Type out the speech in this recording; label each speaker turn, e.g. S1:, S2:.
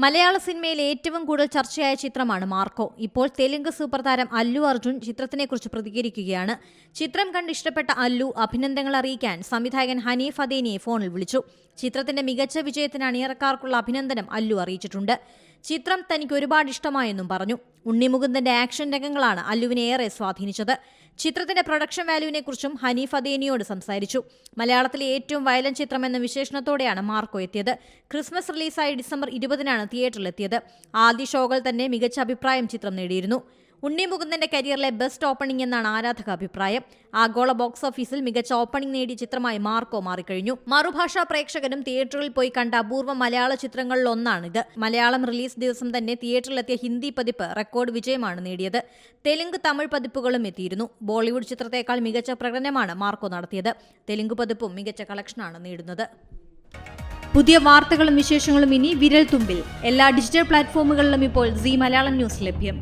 S1: മലയാള സിനിമയിൽ ഏറ്റവും കൂടുതൽ ചർച്ചയായ ചിത്രമാണ് മാർക്കോ. ഇപ്പോൾ തെലുങ്ക് സൂപ്പർ താരം അല്ലു അർജുൻ ചിത്രത്തിനെക്കുറിച്ച് പ്രതികരിക്കുകയാണ്. ചിത്രം കണ്ട് ഇഷ്ടപ്പെട്ട അല്ലു അഭിനന്ദനങ്ങൾ അറിയിക്കാൻ സംവിധായകൻ ഹനീഫ് അദേനിയെ ഫോണിൽ വിളിച്ചു. ചിത്രത്തിന്റെ മികച്ച വിജയത്തിന് അണിയറക്കാർക്കുള്ള അഭിനന്ദനം അല്ലു അറിയിച്ചിട്ടുണ്ട്. ചിത്രം തനിക്ക് ഒരുപാട് ഇഷ്ടമായെന്നും പറഞ്ഞു. ഉണ്ണിമുകുന്ദന്റെ ആക്ഷൻ രംഗങ്ങളാണ് അല്ലുവിനെ ഏറെ സ്വാധീനിച്ചത്. ചിത്രത്തിന്റെ പ്രൊഡക്ഷൻ വാല്യൂവിനെക്കുറിച്ചും ഹനീഫ് അദേനിയോട് സംസാരിച്ചു. മലയാളത്തിലെ ഏറ്റവും വയലന്റ് ചിത്രം എന്ന വിശേഷണത്തോടെയാണ് മാർക്കോ എത്തിയത്. ക്രിസ്മസ് റിലീസായി ഡിസംബർ 20-നാണ് തിയേറ്ററിലെത്തിയത്. ആദ്യ ഷോകൾ തന്നെ മികച്ച അഭിപ്രായം ചിത്രം നേടിയിരുന്നു. ഉണ്ണിമുകുന്ദന്റെ കരിയറിലെ ബെസ്റ്റ് ഓപ്പണിംഗ് എന്നാണ് ആരാധക അഭിപ്രായം. ആഗോള ബോക്സ് ഓഫീസിൽ മികച്ച ഓപ്പണിംഗ് നേടിയ ചിത്രമായി മാർക്കോ മാറിക്കഴിഞ്ഞു. മറുഭാഷാ പ്രേക്ഷകരും തിയേറ്ററിൽ പോയി കണ്ട അപൂർവ മലയാള ചിത്രങ്ങളിലൊന്നാണിത്. മലയാളം റിലീസ് ദിവസം തന്നെ തിയേറ്ററിലെത്തിയ ഹിന്ദി പതിപ്പ് റെക്കോർഡ് വിജയമാണ് നേടിയത്. തെലുങ്ക്, തമിഴ് പതിപ്പുകളും എത്തിയിരുന്നു. ബോളിവുഡ് ചിത്രത്തേക്കാൾ മികച്ച പ്രകടനമാണ് മാർക്കോ നടത്തിയത്. തെലുങ്ക് പതിപ്പും മികച്ച കളക്ഷനാണ് നേടുന്നത്. പുതിയ വാർത്തകളും വിശേഷങ്ങളും ഇനി വിരൽ തുമ്പിൽ. എല്ലാ ഡിജിറ്റൽ പ്ലാറ്റ്ഫോമുകളിലും ഇപ്പോൾ സീ മലയാളം ന്യൂസ് ലഭ്യം.